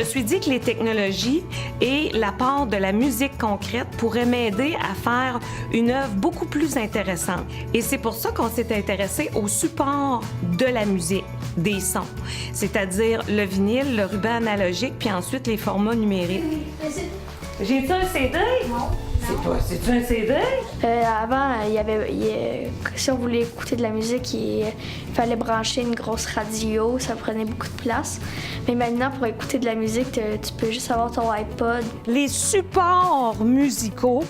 me suis dit que les technologies et l'apport de la musique concrète pourraient m'aider à faire une œuvre beaucoup plus intéressante. Et c'est pour ça qu'on s'est intéressé au support de la musique, des sons, c'est-à-dire le vinyle, le ruban analogique, puis ensuite les formats numériques. J'ai-tu un CD? Non. C'est-tu un CD? Avant, si on voulait écouter de la musique, il fallait brancher une grosse radio, ça prenait beaucoup de place. Mais maintenant, pour écouter de la musique, tu peux juste avoir ton iPod. Les supports musicaux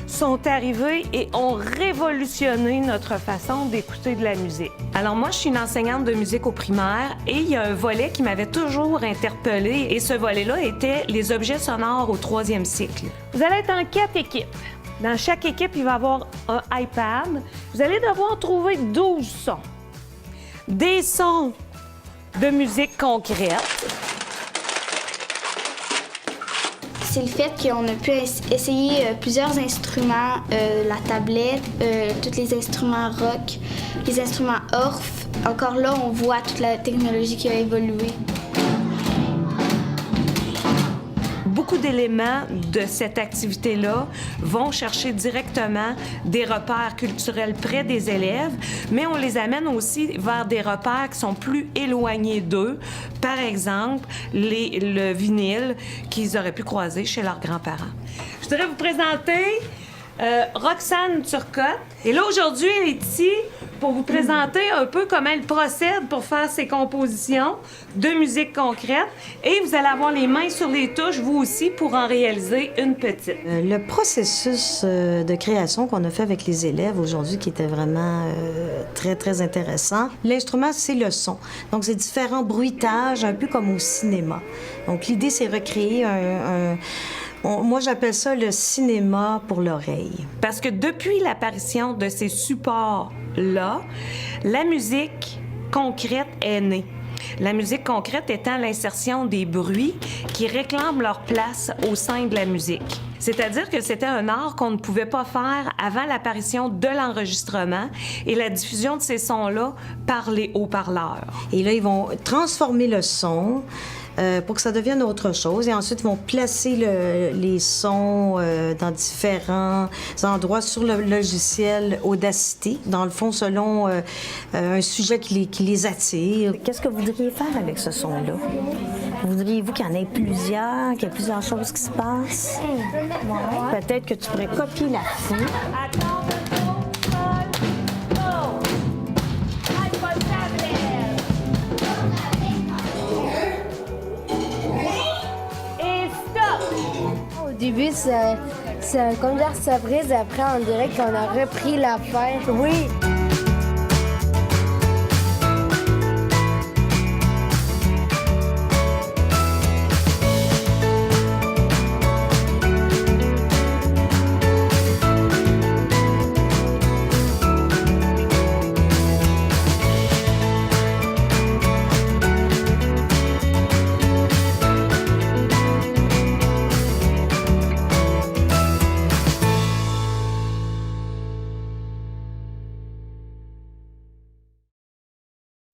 sont arrivés et ont révolutionné notre façon d'écouter de la musique. Alors moi, je suis une enseignante de musique au primaire et il y a un volet qui m'avait toujours interpellée et ce volet-là était les objets sonores au 3e cycle. Vous allez être en 4 équipes. Dans chaque équipe, il va y avoir un iPad. Vous allez devoir trouver 12 sons. Des sons de musique concrète. C'est le fait qu'on a pu essayer plusieurs instruments, la tablette, tous les instruments rock, les instruments orff. Encore là, on voit toute la technologie qui a évolué. Beaucoup d'éléments de cette activité-là vont chercher directement des repères culturels près des élèves, mais on les amène aussi vers des repères qui sont plus éloignés d'eux. Par exemple, le vinyle qu'ils auraient pu croiser chez leurs grands-parents. Je voudrais vous présenter Roxane Turcotte. Et là, aujourd'hui, elle est ici pour vous présenter un peu comment elle procède pour faire ses compositions de musique concrète. Et vous allez avoir les mains sur les touches, vous aussi, pour en réaliser une petite. Le processus de création qu'on a fait avec les élèves aujourd'hui, qui était vraiment très, très intéressant. L'instrument, c'est le son. Donc, c'est différents bruitages, un peu comme au cinéma. Donc, l'idée, c'est recréer moi, j'appelle ça le cinéma pour l'oreille. Parce que depuis l'apparition de ces supports-là, la musique concrète est née. La musique concrète étant l'insertion des bruits qui réclament leur place au sein de la musique. C'est-à-dire que c'était un art qu'on ne pouvait pas faire avant l'apparition de l'enregistrement et la diffusion de ces sons-là par les haut-parleurs. Et là, ils vont transformer le son pour que ça devienne autre chose. Et ensuite, ils vont placer les sons dans différents endroits sur le logiciel Audacity, dans le fond, selon un sujet qui les attire. Qu'est-ce que vous voudriez faire avec ce son-là? Voudriez-vous qu'il y en ait plusieurs, qu'il y ait plusieurs choses qui se passent? Peut-être que tu pourrais copier la fouille. Au début, c'est comme dire surprise. Après, on dirait qu'on a repris l'affaire. Oui.